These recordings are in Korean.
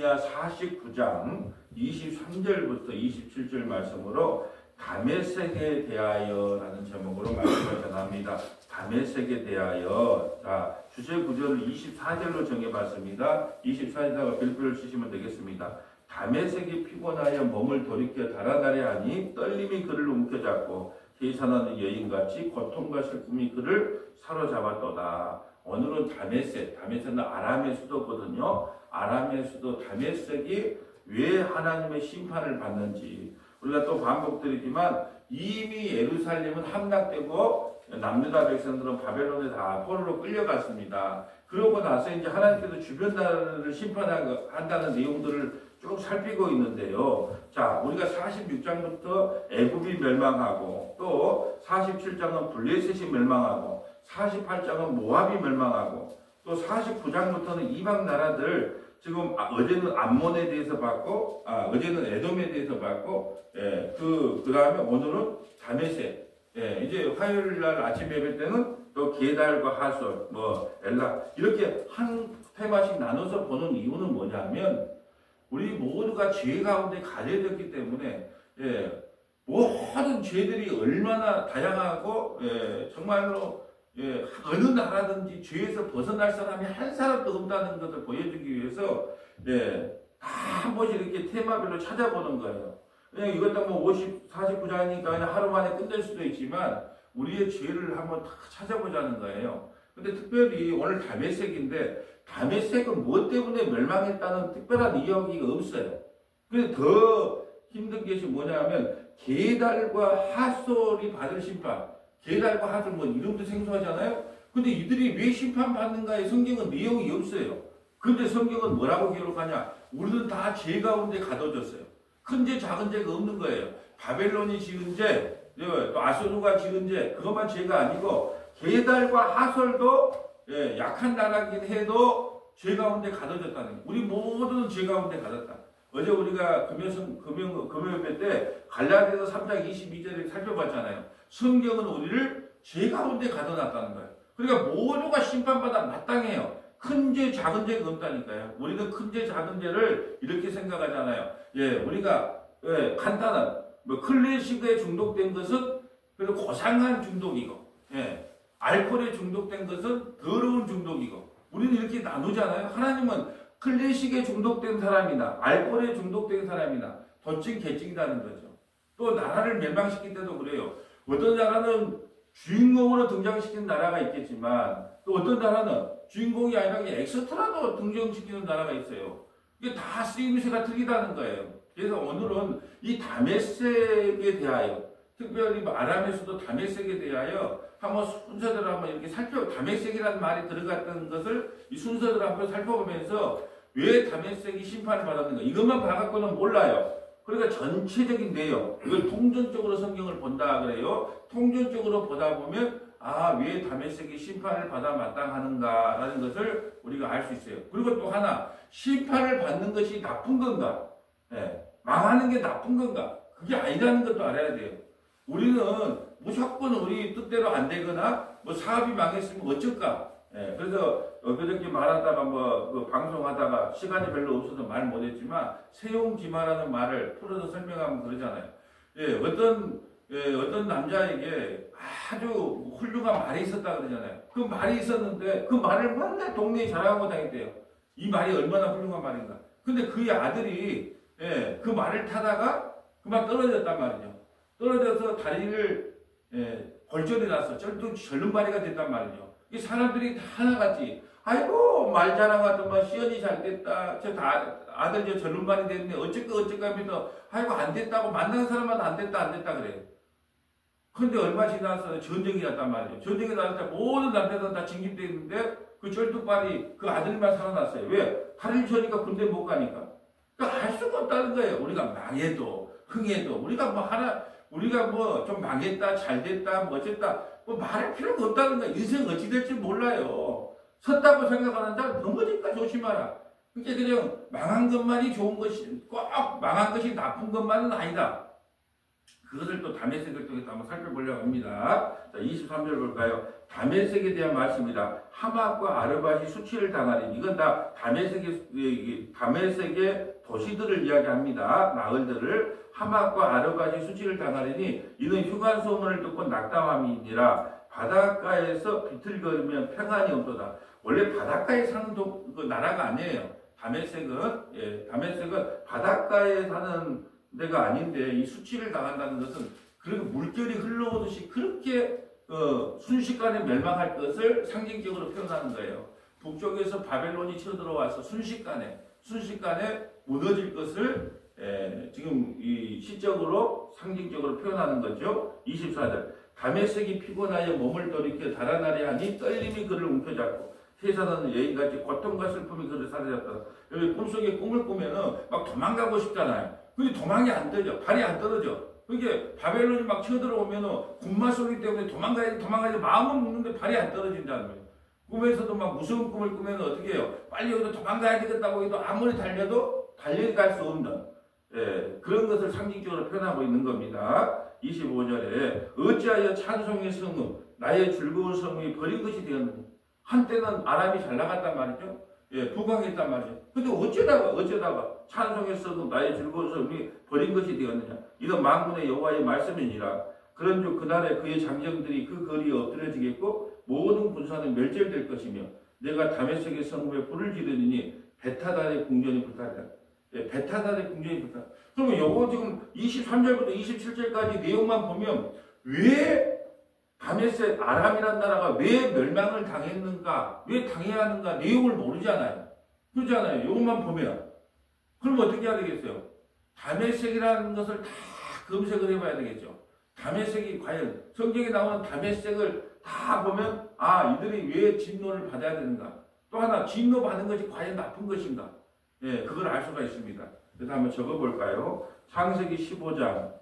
느헤미야 49장 23절부터 27절 말씀으로 다메섹에 대하여라는 제목으로 말씀을 전합니다. 다메섹에 대하여. 자, 주제 구절을 24절로 정해봤습니다. 24절에다가 별표를 치시면 되겠습니다. 다메섹이 피곤하여 몸을 돌이켜 달아나려 하니 떨림이 그를 움켜잡고 계산하는 여인같이 고통과 슬픔이 그를 사로잡았도다. 오늘은 다메섹은 아람의 수도거든요. 아람의 수도 다메섹이 왜 하나님의 심판을 받는지 우리가 또 반복드리지만 이미 예루살렘은 함락되고 남유다 백성들은 바벨론에 다 포로로 끌려갔습니다. 그러고 나서 이제 하나님께서 주변 나라를 심판한다는 내용들을 쭉 살피고 있는데요. 자, 우리가 46장부터 애굽이 멸망하고 또 47장은 블레셋이 멸망하고 48장은 모압이 멸망하고 또 49장부터는 이방 나라들 지금 어제는 암몬에 대해서 봤고 어제는 에돔에 대해서 봤고 그 다음에 오늘은 다메섹 이제 화요일 날 아침 예배 때는 또 게달과 하솔 엘라 이렇게 한 테마씩 나눠서 보는 이유는 뭐냐면 우리 모두가 죄 가운데 가려졌기 때문에 모든 죄들이 얼마나 다양하고 정말로 어느 나라든지 죄에서 벗어날 사람이 한 사람도 없다는 것을 보여주기 위해서 한 번씩 이렇게 테마별로 찾아보는 거예요. 그냥 이것도 49장이니까 그냥 하루 만에 끝낼 수도 있지만 우리의 죄를 한번 다 찾아보자는 거예요. 근데 특별히 오늘 다메섹인데 다메섹은 무엇 때문에 멸망했다는 특별한 이야기가 없어요. 근데 더 힘든 것이 뭐냐면 게달과 하솔이 받을 심판. 게달과 하솔 이름도 생소하잖아요. 근데 이들이 왜 심판받는가에 성경은 내용이 없어요. 근데 성경은 뭐라고 기록하냐? 우리는 다 죄 가운데 가둬졌어요. 큰 죄 작은 죄가 없는 거예요. 바벨론이 지은 죄, 또 아수르가 지은 죄 그것만 죄가 아니고 게달과 하솔도 약한 나라긴 해도 죄 가운데 가둬졌다는 거예요. 우리 모두는 죄 가운데 가뒀다. 어제 우리가 금요일 때 갈라디아서 3장 22절을 살펴봤잖아요. 성경은 우리를 죄 가운데 가둬놨다는 거예요. 그러니까 모두가 심판받아 마땅해요. 큰 죄, 작은 죄가 없다니까요. 우리는 큰 죄, 작은 죄를 이렇게 생각하잖아요. 우리가 간단한 클래식에 중독된 것은 그래도 고상한 중독이고, 알코올에 중독된 것은 더러운 중독이고, 우리는 이렇게 나누잖아요. 하나님은 클래식에 중독된 사람이나 알코올에 중독된 사람이나 도찐 개찐이라는 거죠. 또 나라를 멸망시킬 때도 그래요. 어떤 나라는 주인공으로 등장시키는 나라가 있겠지만 또 어떤 나라는 주인공이 아니라 그냥 엑스트라도 등장시키는 나라가 있어요. 이게 다 쓰임새가 틀리다는 거예요. 그래서 오늘은 이 다메섹에 대하여 특별히 아람에서도 다메섹에 대하여 한번 순서대로 한번 이렇게 다메섹이라는 말이 들어갔던 것을 이 순서대로 한번 살펴보면서 왜 다메섹이 심판을 받았는가 이것만 봐갖고는 몰라요. 그러니까 전체적인 내용 이걸 통전적으로 성경을 본다 그래요. 통전적으로 보다 보면 왜 다메섹이 심판을 받아 마땅하는가라는 것을 우리가 알 수 있어요. 그리고 또 하나 심판을 받는 것이 나쁜 건가? 망하는 게 나쁜 건가? 그게 아니라는 것도 알아야 돼요. 우리는 무조건 우리 뜻대로 안 되거나 사업이 망했으면 어쩔까? 그래서 그저께 말하다가 방송하다가 시간이 별로 없어서 말 못했지만 세용지마라는 말을 풀어서 설명하면 그러잖아요. 어떤 남자에게 아주 훌륭한 말이 있었다 그러잖아요. 그 말이 있었는데 그 말을 맨날 동네에 자랑하고 다녔대요. 이 말이 얼마나 훌륭한 말인가. 근데 그의 아들이 그 말을 타다가 그만 떨어졌단 말이죠. 떨어져서 다리를 골절이 났어. 절름발이가 됐단 말이죠. 이 사람들이 다 하나같이 아이고 말 자랑하더만 시연이 잘 됐다. 아들 절름발이 됐네. 어쩌까 하면서 아이고 안 됐다고 만나는 사람마다 안 됐다 그래요. 근데 얼마 지나서 전쟁이 났단 말이에요. 전쟁이 났을 때 모든 남자들은 다 징집되어 있는데 그 절뚝발이 그 아들만 살아났어요. 왜? 다리를 쳐니까 군대 못 가니까. 그러니까 할 수가 없다는 거예요. 우리가 망해도 흥해도 우리가 좀 망했다 잘 됐다 어쨌다 말할 필요가 없다는 거야. 인생 어찌 될지 몰라요. 섰다고 생각하는 자는 넘어질까 조심하라. 그러니까 그냥 망한 것만이 좋은 것이 꼭 망한 것이 나쁜 것만은 아니다. 그것을 또 다메섹을 통해서 한번 살펴보려고 합니다. 자, 23절 볼까요? 다메섹에 대한 말씀이다. 하맛과 아르밧이 수치를 당하니 이건 다 다메섹의 도시들을 이야기합니다. 마을들을 하맛과 아르밧이 수치를 당하니 이는 흉한 소문을 듣고 낙담함이니라. 바닷가에서 비틀거리면 평안이 없도다. 원래 바닷가에 사는 그 나라가 아니에요. 다메섹은 바닷가에 사는 데가 아닌데 이 수치를 당한다는 것은 그렇게 물결이 흘러오듯이 그렇게 순식간에 멸망할 것을 상징적으로 표현하는 거예요. 북쪽에서 바벨론이 쳐들어와서 순식간에 무너질 것을 지금 이 시적으로 상징적으로 표현하는 거죠. 24절 다메섹이 피곤하여 몸을 돌이켜 달아나려 하니 떨림이 그를 움켜잡고 세상은 여인같이 고통과 슬픔이 그를 사로잡다. 여기 꿈속에 꿈을 꾸면은 막 도망가고 싶잖아요. 근데 도망이 안 되죠. 발이 안 떨어져. 그게 바벨론이 막 쳐들어오면은 군마 소리 때문에 도망가야지 마음은 묻는데 발이 안 떨어진다는 거예요. 꿈에서도 막 무서운 꿈을 꾸면 어떻게 해요? 빨리 여기서 도망가야 되겠다고 해도 아무리 달려도 달려갈 수 없는 그런 것을 상징적으로 표현하고 있는 겁니다. 25절에 어찌하여 찬송의 성읍 나의 즐거운 성읍이 버린 것이 되었느냐. 한때는 아람이 잘 나갔단 말이죠. 부강했단 말이죠. 근데 어쩌다가 찬송의 성읍 나의 즐거운 성읍이 버린 것이 되었느냐. 이는 만군의 여호와의 말씀이니라. 그런즉 그날에 그의 장정들이 그 거리에 엎드려지겠고 모든 군사는 멸절될 것이며 내가 다메섹의 성읍에 불을 지르니 베타단의 궁전이 불타리라. 베타단의 궁전이 불타. 그러면 요거 지금 23절부터 27절까지 내용만 보면 왜 다메섹 아람이란 나라가 왜 멸망을 당했는가, 왜 당해야 하는가 내용을 모르잖아요. 그렇잖아요. 요것만 보면. 그럼 어떻게 해야 되겠어요? 다메섹이라는 것을 다 검색을 해봐야 되겠죠. 다메섹이 과연 성경에 나오는 다메섹을 다 보면 이들이 왜 진노를 받아야 되는가. 또 하나 진노 받는 것이 과연 나쁜 것인가. 그걸 알 수가 있습니다. 그래서 한번 적어볼까요? 창세기 15장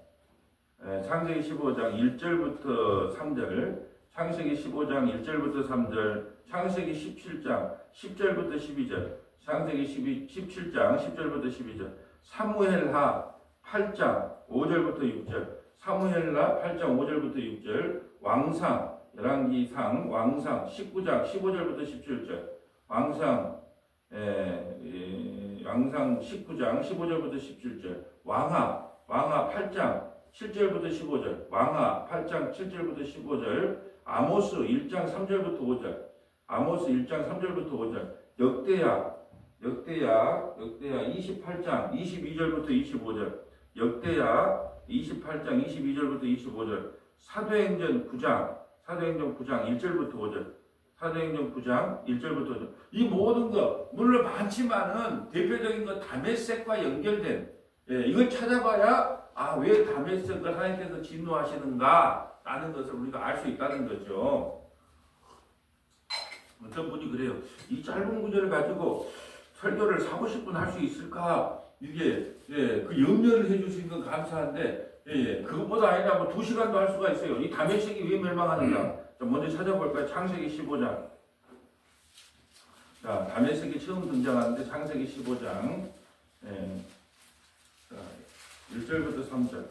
1절부터 3절, 창세기 15장 1절부터 3절, 창세기 17장 10절부터 12절, 창세기 17장 10절부터 12절, 사무엘하 8장 5절부터 6절, 사무엘하 8장 5절부터 6절, 왕상, 열왕기상, 왕상 19장 15절부터 17절, 왕상 19장 15절부터 17절, 왕하 8장 7절부터 15절, 왕하 8장 7절부터 15절, 아모스 1장 3절부터 5절, 아모스 1장 3절부터 5절, 역대야 28장 22절부터 25절, 역대야 28장 22절부터 25절, 사도행전 9장 1절부터 5절, 사도행전 9장 1절부터 5절. 이 모든 것 물론 많지만은 대표적인 것 다메섹과 연결된 이걸 찾아봐야 왜 다메섹을 하나님께서 진노하시는가 라는 것을 우리가 알 수 있다는 거죠. 어떤 분이 그래요. 이 짧은 구절을 가지고 설교를 40분 할 수 있을까? 이게 그 염려를 해주신 건 감사한데 그것보다 아니라 뭐 2시간도 할 수가 있어요. 이 다메섹이 왜 멸망하는가? 자, 먼저 찾아볼까요? 창세기 15장. 자, 다메섹이 처음 등장하는데 창세기 15장 1절부터 3절.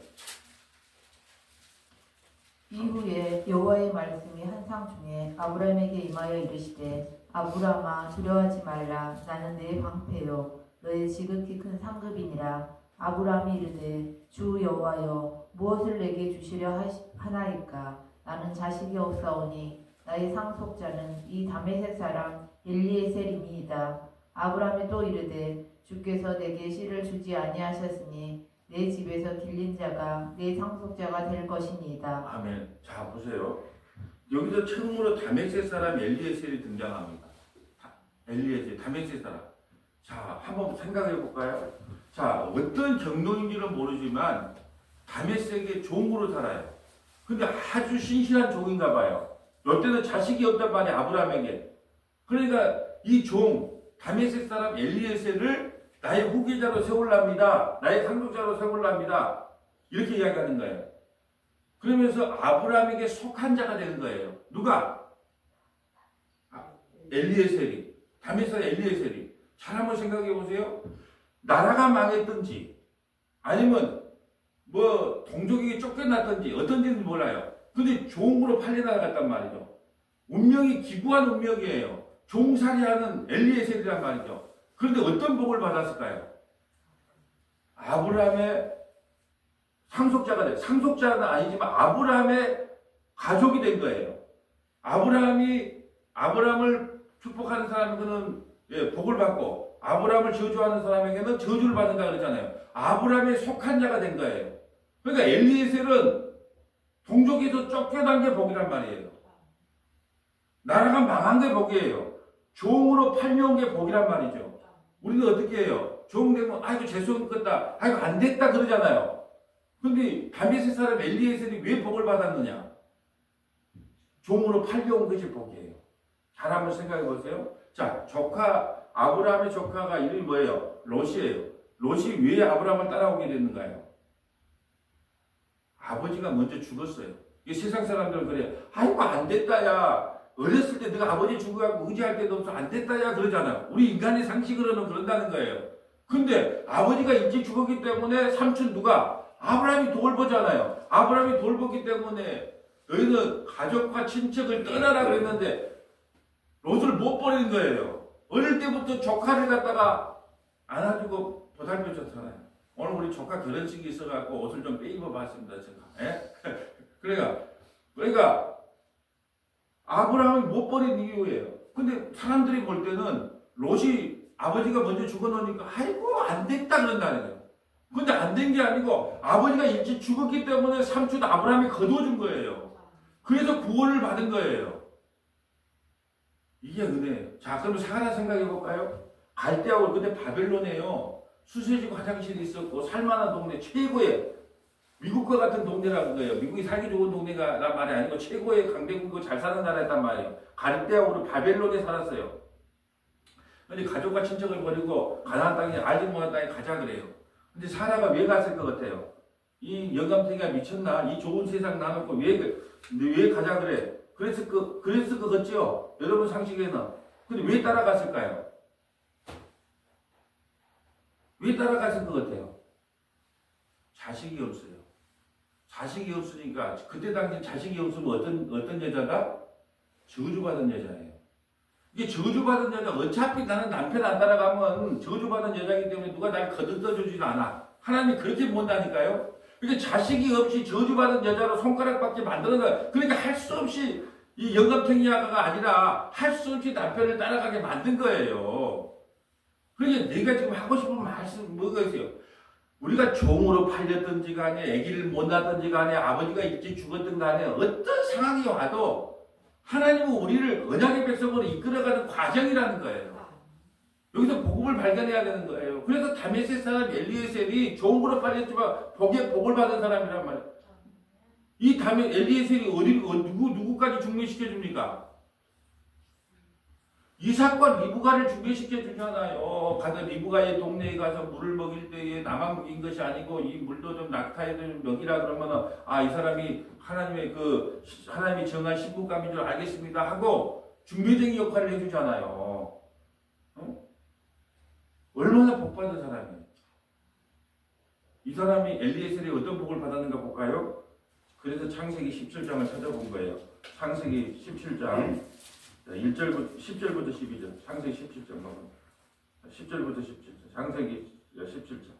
이후에 여호와의 말씀이 한상 중에 아브라함에게 임하여 이르시되 아브라함아 두려워하지 말라. 나는 내 방패요 너의 지극히 큰 상급이니라. 아브라함이 이르되 주 여호와여 무엇을 내게 주시려 하나이까. 나는 자식이 없사오니 나의 상속자는 이 다메섹 사람 엘리에셀이니이다. 아브라함이 또 이르되 주께서 내게 씨를 주지 아니하셨으니 내 집에서 길린 자가 내 상속자가 될 것이니이다. 아멘. 자, 보세요. 여기서 처음으로 다메섹 사람 엘리에셀이 등장합니다. 엘리에셀, 다메섹 사람. 자, 한번 생각해 볼까요? 자, 어떤 경로인지는 모르지만 다메섹의 종으로 살아요. 근데 아주 신실한 종인가 봐요. 이때는 자식이 없단 말이에요. 아브라함에게. 그러니까 이 종, 다메섹 사람 엘리에셀을 나의 후계자로 세울랍니다. 나의 상속자로 세울랍니다. 이렇게 이야기하는 거예요. 그러면서 아브라함에게 속한 자가 되는 거예요. 누가? 엘리에셀이. 다메섹 엘리에셀이. 잘 한번 생각해 보세요. 나라가 망했든지 아니면 뭐 동족에게 쫓겨났던지 어떤지는 몰라요. 근데 종으로 팔려나갔단 말이죠. 운명이 기구한 운명이에요. 종살이하는 엘리에셀이란 말이죠. 그런데 어떤 복을 받았을까요? 아브라함의 상속자가 돼. 상속자는 아니지만 아브라함의 가족이 된 거예요. 아브라함을 축복하는 사람에게는 복을 받고 아브라함을 저주하는 사람에게는 저주를 받는다 그러잖아요. 아브라함에 속한 자가 된 거예요. 그러니까 엘리에셀은 동족에서 쫓겨난 게 복이란 말이에요. 나라가 망한 게 복이에요. 종으로 팔려온 게 복이란 말이죠. 우리는 어떻게 해요? 종 되면 아이고 죄송했다, 아이고 안 됐다 그러잖아요. 근데 다메섹 사람 엘리에셀이 왜 복을 받았느냐? 종으로 팔려온 것이 복이에요. 잘 한번 생각해 보세요. 자, 아브라함의 조카가 이름이 뭐예요? 롯이에요. 롯이 왜 아브라함을 따라오게 됐는가요? 아버지가 먼저 죽었어요. 이 세상 사람들은 그래요. 아이고 안 됐다 야. 어렸을 때 내가 아버지 죽어갖고 의지할 때도 없어 안 됐다 야 그러잖아요. 우리 인간의 상식으로는 그런다는 거예요. 근데 아버지가 일찍 죽었기 때문에 삼촌 누가? 아브라함이 돌보잖아요. 아브라함이 돌보기 때문에 너희는 가족과 친척을 떠나라 그랬는데 롯을 못 버리는 거예요. 어릴 때부터 조카를 갖다가 안아주고 보살펴줬잖아요. 오늘 우리 조카 결혼식이 있어갖고 옷을 좀 빼입어봤습니다. 제가. 그러니까 아브라함이 못 버린 이유예요. 근데 사람들이 볼 때는 롯이 아버지가 먼저 죽어놓으니까 아이고 안 됐다 그런다는 거예요. 근데 안 된 게 아니고 아버지가 일찍 죽었기 때문에 삼촌 아브라함이 거둬준 거예요. 그래서 구원을 받은 거예요. 이게 은혜예요. 자, 그럼 하나 생각해 볼까요? 갈대아울 근데 바벨론에요. 수세지고 화장실이 있었고 살만한 동네 최고의 미국과 같은 동네라는 거예요. 미국이 살기 좋은 동네가 말이 아니고 최고의 강대국이고 잘 사는 나라였단 말이에요. 갈대아울은 바벨론에 살았어요. 근데 가족과 친척을 버리고 가나안 땅에 알지 못한 땅에 가자 그래요. 근데 사라가 왜 갔을 것 같아요? 이 영감탱이가 미쳤나? 이 좋은 세상 나놓고 왜 가자 그래? 그랬을 것 같죠? 여러분 상식에는. 근데 왜 따라갔을까요? 왜 따라갔을 것 같아요? 자식이 없어요. 자식이 없으니까 그때 당시 자식이 없으면 어떤 여자가? 저주받은 여자예요. 이게 저주받은 여자 어차피 나는 남편 안 따라가면 저주받은 여자이기 때문에 누가 나를 거들떠주지도 않아. 하나님이 그렇게 못한다니까요. 그러니까 자식이 없이 저주받은 여자로 손가락밖에 만드는 거야. 그러니까 할 수 없이 이 영감탱이가 아니라 할 수 없이 남편을 따라가게 만든 거예요. 그러니까 내가 지금 하고 싶은 말씀 뭐가 있어요? 우리가 종으로 팔렸든지 간에 아기를 못 낳든지 간에 아버지가 일찍 죽었든 간에 어떤 상황이 와도 하나님은 우리를 언약의 백성으로 이끌어가는 과정이라는 거예요. 여기서 복음을 발견해야 되는 거예요. 그래서 다메섹 사람 엘리에셀이 종으로 팔렸지만 복을 받은 사람이란 말이에요. 이 엘리에셀이 누구까지 중매시켜줍니까? 이삭과 리브가를 중매시켜주잖아요. 가서 리브가의 동네에 가서 물을 먹일 때에 나만 먹인 것이 아니고 이 물도 좀 낙타에 좀 먹이라 그러면은 이 사람이 하나님이 정한 신부감인 줄 알겠습니다 하고 중매쟁이 역할을 해주잖아요. 얼마나 복받은 사람이에요. 이 사람이 엘리에셀이 어떤 복을 받았는가 볼까요? 그래서 창세기 17장을 찾아본 거예요. 창세기 17장 10절부터 12절. 창세기 17장 10절부터 17절. 창세기 17장.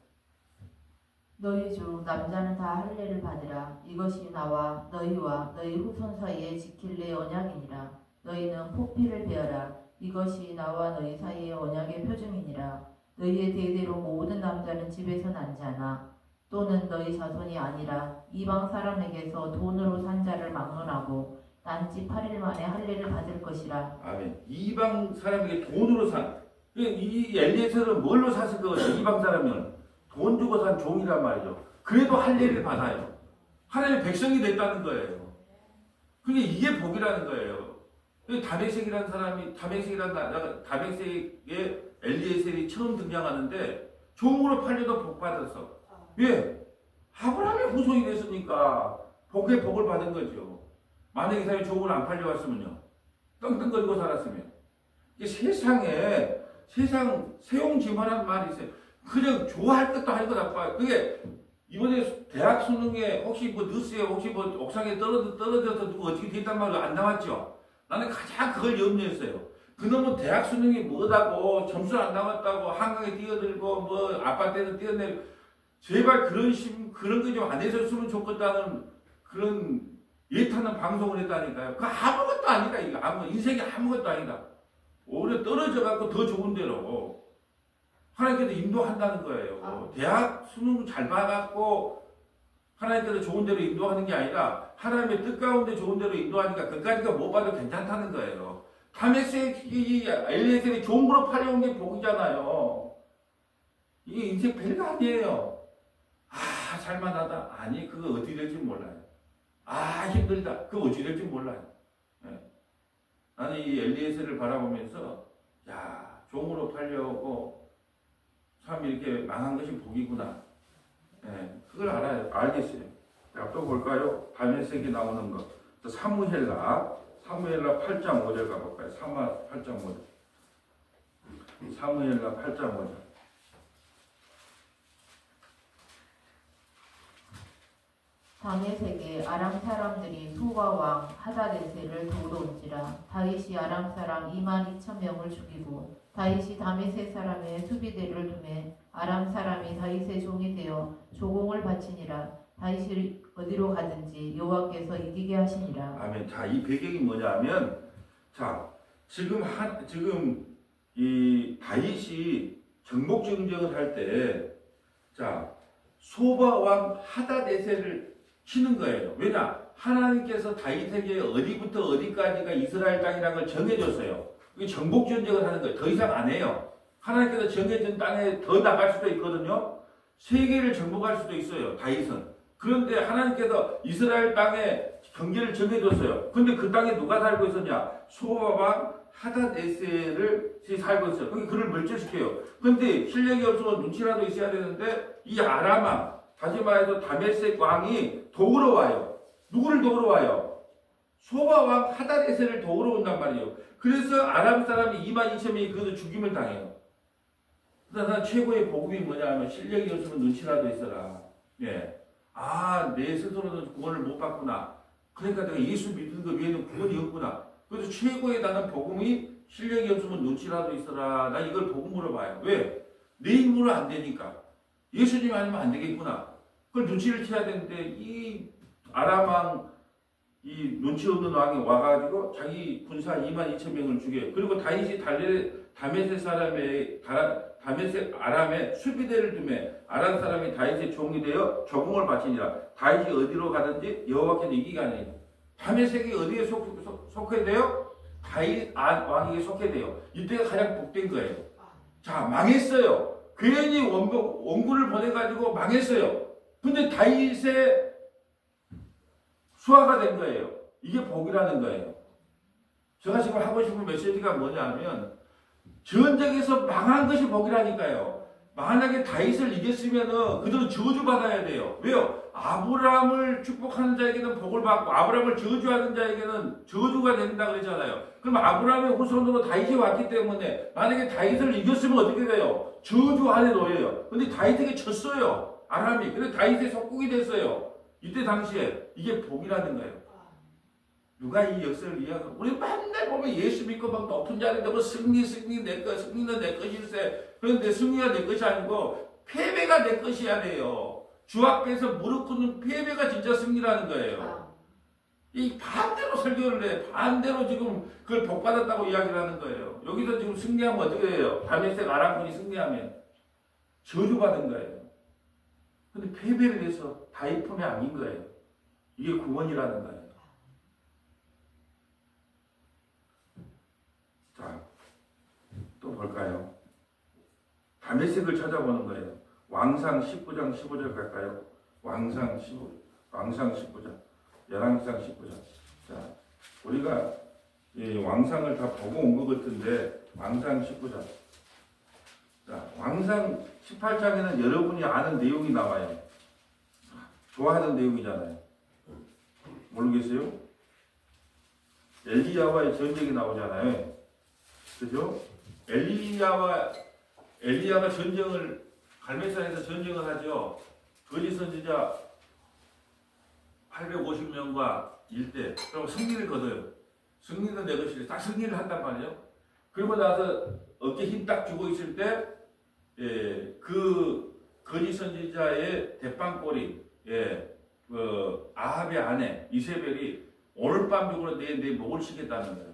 너희 중 남자는 다 할례를 받으라. 이것이 나와 너희와 너희 후손 사이에 지킬 내 언약이니라. 너희는 포피를 베어라. 이것이 나와 너희 사이의 언약의 표징이니라. 너희의 대대로 모든 남자는 집에서 난지 않아. 또는 너희 자손이 아니라 이방 사람에게서 돈으로 산 자를 막론하고 난지 8일 만에 할례를 받을 것이라. 아멘. 이방 사람에게 돈으로 산. 이 엘리에셀은 뭘로 샀을 것 같아요? 이방 사람은 돈 주고 산 종이란 말이죠. 그래도 할례를 받아요. 하나님의 백성이 됐다는 거예요. 그게 이게 복이라는 거예요. 다메섹이라는 사람이 다메섹에 엘리에셀이 처음 등장하는데 종으로 팔려도 복 받았어. 왜? 아브라함의 후손이 됐으니까 복에 복을 받은 거죠. 만약에 이 사람이 종으로 안 팔려왔으면요. 떵떵거리고 살았으면. 세상 세용지마라는 말이 있어요. 그냥 좋아할 것도 아니고 나빠요. 그게 이번에 대학 수능에 혹시 뭐 뉴스에 혹시 뭐 옥상에 떨어져서 누구 어떻게 됐단 말로 안 나왔죠? 나는 가장 그걸 염려했어요. 그놈은 대학 수능이 뭐다고 점수 안 나왔다고 한강에 뛰어들고 뭐 아파트에서 뛰어내리고 제발 그런 거 좀 안 해줬으면 좋겠다는 그런 예타는 방송을 했다니까요. 그거 아무것도 아니다. 이거 인생이 아무것도 아니다. 오히려 떨어져 갖고 더 좋은 데로 하나님께서 인도한다는 거예요. 대학 수능 잘 봐갖고 하나님께서 좋은 데로 인도하는 게 아니라 하나님의 뜻 가운데 좋은 데로 인도하니까 그까지가 못 봐도 괜찮다는 거예요. 다메섹이 엘리에셀이 종으로 팔려온 게 복이잖아요. 이게 인생 별거 아니에요. 아 살만하다. 아니 그거 어떻게 될지 몰라요. 아 힘들다. 그거 어떻게 될지 몰라요. 네. 나는 이 엘리에셀을 바라보면서 야 종으로 팔려오고 참 이렇게 망한 것이 복이구나. 네, 그걸 알아요. 알겠어요. 또 볼까요? 다메섹이 나오는 것. 사무엘라 8장 5절 가볼까요? 8장 5절. 사무엘라 8장 5절. 다메섹에 아람 사람들이 소바 왕 하다데셀을 도우러 온지라. 다윗이 아람 사람 22,000명을 죽이고 다윗이 다메섹 사람의 수비대를 두매 아람 사람이 다윗의 종이 되어 조공을 바치니라. 다윗이 어디로 가든지 여호와께서 이기게 하시니라. 아멘. 자, 이 배경이 뭐냐면, 자, 지금 이 다윗이 정복전쟁을 할 때, 자, 소바 왕 하다데셀을 치는 거예요. 왜냐? 하나님께서 다윗에게 어디부터 어디까지가 이스라엘 땅이라는 걸 정해줬어요. 이게 정복전쟁을 하는 거예요. 더 이상 안 해요. 하나님께서 정해준 땅에 더 나갈 수도 있거든요. 세계를 정복할 수도 있어요. 다윗은. 그런데 하나님께서 이스라엘 땅에 경계를 정해줬어요. 근데 그 땅에 누가 살고 있었냐? 소바왕 하다데셀을 살고 있어요. 그를 멸절시켜요. 근데 실력이 없으면 눈치라도 있어야 되는데 이 아람왕, 다시 말해서 다메섹 왕이 도우러 와요. 누구를 도우러 와요? 소바왕 하다데셀을 도우러 온단 말이에요. 그래서 아람 사람이 22,000명이 그것을 죽임을 당해요. 그래서 최고의 복음이 뭐냐 하면 실력이 없으면 눈치라도 있어라. 예. 아, 내 스스로는 구원을 못 받구나. 그러니까 내가 예수 믿는 것 외에는 구원이 없구나. 그래서 최고의 나는 복음이 실력이 없으면 눈치라도 있어라. 나 이걸 복음으로 봐요. 왜? 내 힘으로 안 되니까. 예수님 아니면 안 되겠구나. 그걸 눈치를 채야 되는데 이 아람왕 이 눈치 없는 왕이 와가지고 자기 군사 22,000명을 죽여요. 그리고 다윗이 다메섹 사람의 다메섹 아람의 수비대를 두매 아람 사람이 다윗의 종이 되어 조공을 바치니라. 다윗이 어디로 가든지 여호와께서 이기게 하니. 다메섹이 어디에 속해 돼요? 다윗 왕에게 속해 돼요. 이때가 가장 복된 거예요. 자, 망했어요. 괜히 원군을 보내가지고 망했어요. 근데 다윗의 수화가 된 거예요. 이게 복이라는 거예요. 제가 지금 하고 싶은 메시지가 뭐냐면 전쟁에서 망한 것이 복이라니까요. 만약에 다윗을 이겼으면 그들은 저주받아야 돼요. 왜요? 아브라함을 축복하는 자에게는 복을 받고 아브라함을 저주하는 자에게는 저주가 된다 그랬잖아요. 그럼 아브라함의 후손으로 다윗이 왔기 때문에 만약에 다윗을 이겼으면 어떻게 돼요? 저주 안에 놓여요. 근데 다윗에게 졌어요. 아람이. 근데 다윗의 속국이 됐어요. 이때 당시에 이게 복이라는 거예요. 누가 이 역사를 이해하고 우리 맨날 보면 예수 믿고 막 높은 자리 되고 승리 내 것, 승리는 내 것일세. 그런데 승리가 내 것이 아니고 패배가 내 것이어야 돼요. 주 앞에서 무릎 꿇는 패배가 진짜 승리라는 거예요. 이 반대로 설교를 해. 반대로 지금 그걸 복받았다고 이야기를 하는 거예요. 여기서 지금 승리하면 어떻게 해요? 다메섹 아람군이 승리하면 저주받은 거예요. 근데 패배를 해서 다윗 품에 안긴 거예요. 이게 구원이라는 거예요. 자, 또 볼까요? 다메섹을 찾아보는 거예요. 왕상 19장 15절 갈까요? 왕상 19장, 열왕기상 19장. 자, 우리가 이 왕상을 다 보고 온 것 같은데 왕상 19장. 자, 왕상 18장에는 여러분이 아는 내용이 나와요. 좋아하는 내용이잖아요. 모르겠어요? 엘리야와의 전쟁이 나오잖아요. 그죠? 엘리야가 전쟁을 갈멜산에서 전쟁을 하죠. 거짓 선지자 850명과 일대, 그럼 승리를 거둬요. 승리는 내 것이래. 딱 승리를 한단 말이에요. 그리고 나서 어깨 힘 딱 주고 있을 때, 그 거짓 선지자의 대빵꼬리, 아합의 아내 이세벨이 오늘 밤 중으로 내 목을 치겠다는 거예요.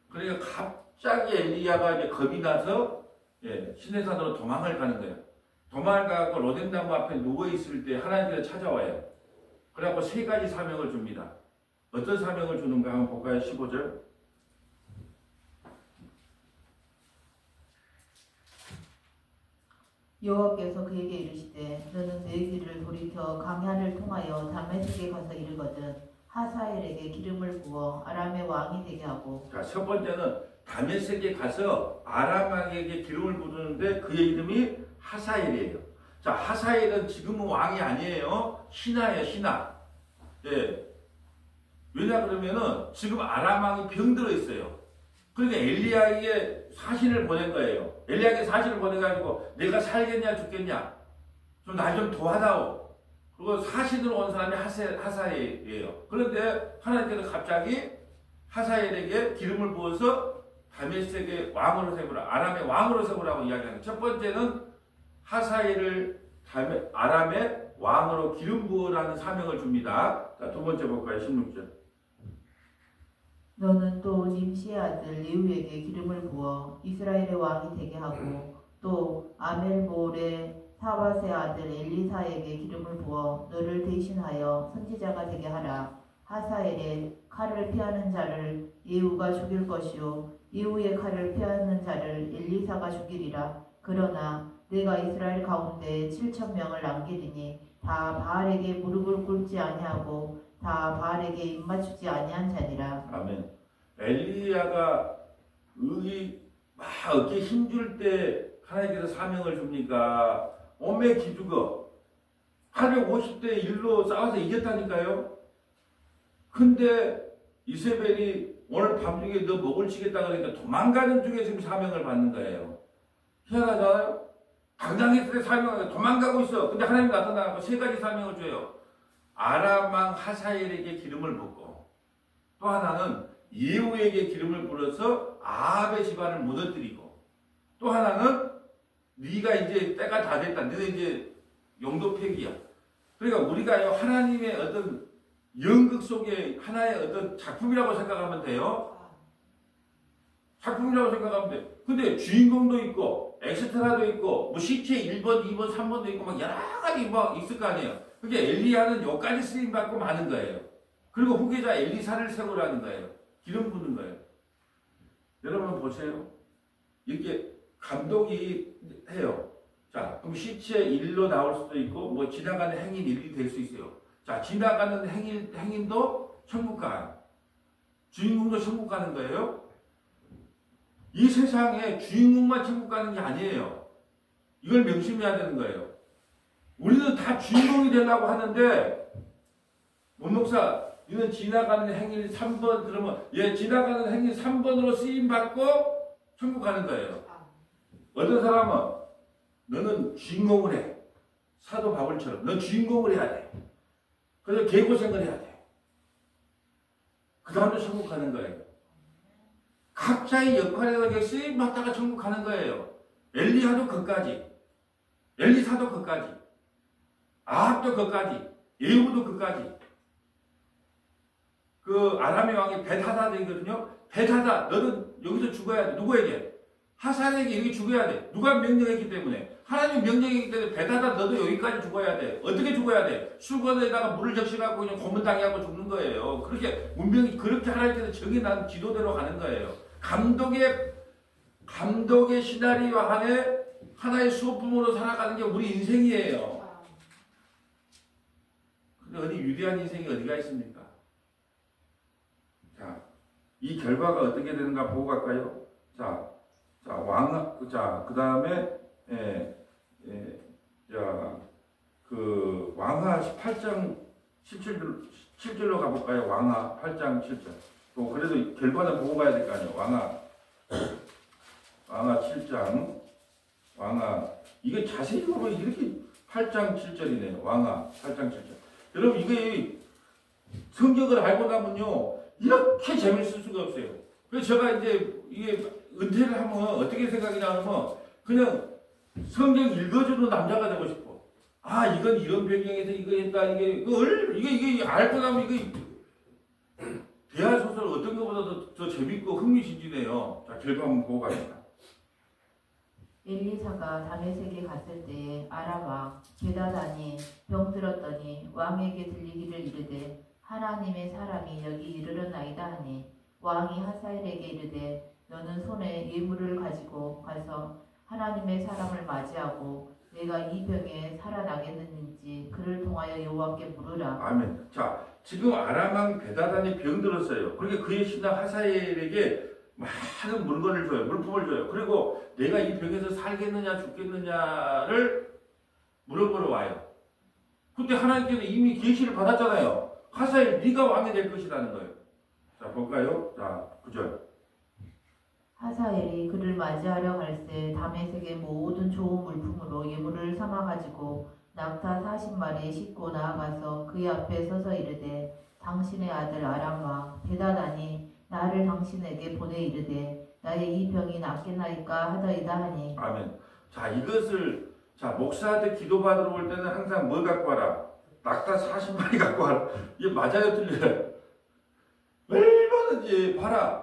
그러니까 갑자기 엘리야가 이제 겁이 나서 시내산으로 도망을 가는 거예요. 도망을 가고 로뎀나무 앞에 누워 있을 때 하나님께서 찾아와요. 그래갖고 세 가지 사명을 줍니다. 어떤 사명을 주는가 한번 볼까요? 15절. 여호와께서 그에게 이르시되 너는 내 길을 돌이켜 강야를 통하여 다메섹에 가서 이르거든 하사엘에게 기름을 부어 아람의 왕이 되게 하고. 자, 첫 번째는 다메섹에 가서 아람 왕에게 기름을 부르는데 그의 이름이 하사엘이에요. 자, 하사엘은 지금은 왕이 아니에요. 신하예요, 신하. 왜냐 그러면은 지금 아람 왕이 병들어 있어요. 그러니까 엘리야에게 사신을 보낸 거예요. 엘리야에게 사신을 보내가지고 내가 살겠냐 죽겠냐 좀 날 좀 도와다오. 그리고 사신으로 온 사람이 하사엘이에요. 그런데 하나님께서 갑자기 하사엘에게 기름을 부어서 다메섹의 왕으로 세우라, 아람의 왕으로 세우라고 이야기하는 거예요. 첫 번째는 하사엘을 아람의 왕으로 기름 부으라는 사명을 줍니다. 자, 두 번째 볼까요? 16절. 너는 또 nim시의 아들 예후에게 기름을 부어 이스라엘의 왕이 되게 하고 또 아멜볼의 사밧의 아들 엘리사에게 기름을 부어 너를 대신하여 선지자가 되게 하라. 하사엘의 칼을 피하는 자를 예후가 죽일 것이요 예후의 칼을 피하는 자를 엘리사가 죽이리라. 그러나 내가 이스라엘 가운데 7,000명을 남기리니 다 바알에게 무릎을 꿇지 아니하고 다 바알에게 입맞추지 아니한 자니라. 아멘. 엘리야가 막 어깨 힘줄 때 하나님께서 사명을 줍니까? 오메 기죽어 850대 1로 싸워서 이겼다니까요. 근데 이세벨이 오늘 밤중에 너 목을 치겠다 그러니까 도망가는 중에 지금 사명을 받는 거예요. 희한하잖아요. 당장했을 때 사명을 도망가고 있어. 근데 하나님 나타나고 세 가지 사명을 줘요. 아람 왕 하사엘에게 기름을 붓고 또 하나는 예후에게 기름을 불어서 아합의 집안을 무너뜨리고 또 하나는 네가 이제 때가 다 됐다. 너네 이제 영도 폐기야. 그러니까 우리가 하나님의 어떤 연극 속에 하나의 어떤 작품이라고 생각하면 돼요. 작품이라고 생각하면 돼. 근데 주인공도 있고 엑스트라도 있고 뭐 시체 1번, 2번, 3번도 있고 막 여러 가지 막 있을 거 아니에요. 그게 엘리야는 여기까지 쓰임받고 마는 거예요. 그리고 후계자 엘리사를 세우라는 거예요. 기름 부는 거예요. 여러분 보세요. 이렇게 감독이 해요. 자, 그럼 시체 1로 나올 수도 있고 뭐 지나가는 행인 1이 될 수 있어요. 자, 지나가는 행인도 천국 가요. 주인공도 천국 가는 거예요. 이 세상에 주인공만 천국 가는 게 아니에요. 이걸 명심해야 되는 거예요. 우리는 다 주인공이 되려고 하는데 문목사 이는 지나가는 행인 3번 그러면 지나가는 행인 3번으로 쓰임받고 천국 가는 거예요. 어떤 사람은 너는 주인공을 해. 사도 바울처럼 넌 주인공을 해야 돼. 그래서 개고생을 해야 돼. 그 다음에 천국 가는 거예요. 각자의 역할에 쓰임받다가 천국 가는 거예요. 엘리야도 그까지, 엘리사도 그까지, 아합도 그까지, 예후도 그까지. 그 아람의 왕이 벳하닷이거든요. 벳하닷 너는 여기서 죽어야 돼. 누구에게? 하사엘에게 여기 죽어야 돼. 누가 명령했기 때문에. 하나님 명령했기 때문에 벳하닷 너도 여기까지 죽어야 돼. 어떻게 죽어야 돼? 수건에다가 물을 적셔갖고 그냥 고문당해하고 죽는 거예요. 그렇게 운명이 그렇게 하나님께서 정해난 지도대로 가는 거예요. 감독의 시나리오 안에 하나의 소품으로 살아가는 게 우리 인생이에요. 근데 어디 유리한 인생이 어디가 있습니까? 자, 이 결과가 어떻게 되는가 보고 갈까요? 그 다음에, 왕하 8장 7절로 가볼까요? 왕하 8장 7절. 그래도 결과는 보고 가야 될 거 아니에요. 왕하 7장, 이게 자세히 보면 이렇게 8장 7절이네요. 왕하 8장 7절. 여러분 이게 성경을 알고 나면요 이렇게 재밌을 수가 없어요. 그래서 제가 이제 이게 은퇴를 하면 어떻게 생각이냐 하면 그냥 성경 읽어주는 남자가 되고 싶어. 아 이건 이런 배경에서 이거 했다 이게 알고 나면 이게 대하 소설 어떤 것보다 더 재밌고 흥미진진해요. 자 결과 한번 보고 갑시다. 엘리사가 다메섹에 갔을 때에 아람 왕 베다단이 병들었더니 왕에게 들리기를 이르되 하나님의 사람이 여기 이르렀나이다 하니 왕이 하사엘에게 이르되 너는 손에 예물을 가지고 가서 하나님의 사람을 맞이하고 내가 이 병에 살아나겠는지 그를 통하여 여호와께 물으라. 아멘. 자 지금 아람 왕 베다단이 병들었어요. 그러니까 그의 신하 하사엘에게 많은 물건을 줘요. 물품을 줘요. 그리고 내가 이 병에서 살겠느냐 죽겠느냐를 물어보러 와요. 그때 하나님께서 이미 계시를 받았잖아요. 하사엘 네가 왕이 될 것이라는 거예요. 자 볼까요? 자 9절. 하사엘이 그를 맞이하려 갈새 다메섹의 모든 좋은 물품으로 예물을 삼아 가지고 낙타 40마리 싣고 나아가서 그의 앞에 서서 이르되 당신의 아들 아람 왕 베다단이 나를 당신에게 보내 이르되 나의 이 병이 낫겠나이까 하더이다 하니. 아멘. 자 이것을 자 목사한테 기도받으러 올 때는 항상 뭘 갖고 와라? 낙타 40마리 갖고 와라. 이게 맞아요 틀려요? 얼마든지 봐라.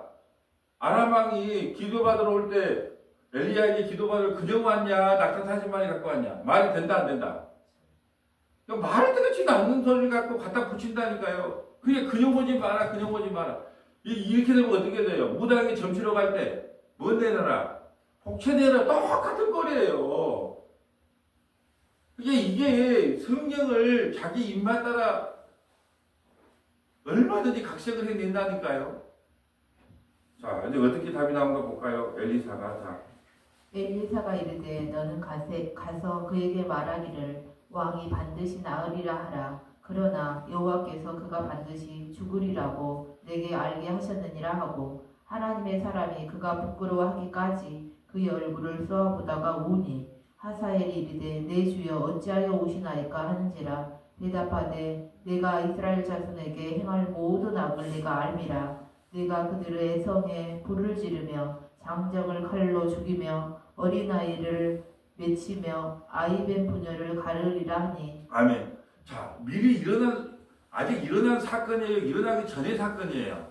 아람 왕이 기도받으러 올 때 엘리야에게 기도받으러 그냥 왔냐 낙타 40마리 갖고 왔냐? 말이 된다 안 된다? 말이 되지도 않는 소리를 갖고 갖다 붙인다니까요. 그냥 오지 마라 그냥 오지 마라. 이렇게 되면 어떻게 돼요? 무당이 점치러 갈 때 뭐 내놔라? 복채 내놔라. 똑같은 꼴이에요. 이게 성경을 자기 입맛 따라 얼마든지 각색을 해낸다니까요. 자 이제 어떻게 답이 나온가 볼까요? 엘리사가 이르되 너는 가서 그에게 말하기를 왕이 반드시 나으리라 하라. 그러나 여호와께서 그가 반드시 죽으리라고 내게 알게 하셨느니라 하고 하나님의 사람이 그가 부끄러워하기까지 그의 얼굴을 쏘아보다가 우니 하사엘이 이르되 내 주여 어찌하여 오시나이까 하는지라. 대답하되 내가 이스라엘 자손에게 행할 모든 악을 내가 알미라. 내가 그들의 성에 불을 지르며 장정을 칼로 죽이며 어린아이를 맺히며 아이벤 부녀를 가르리라 하니. 아멘. 자 미리 아직 일어난 사건이에요? 일어나기 전의 사건이에요?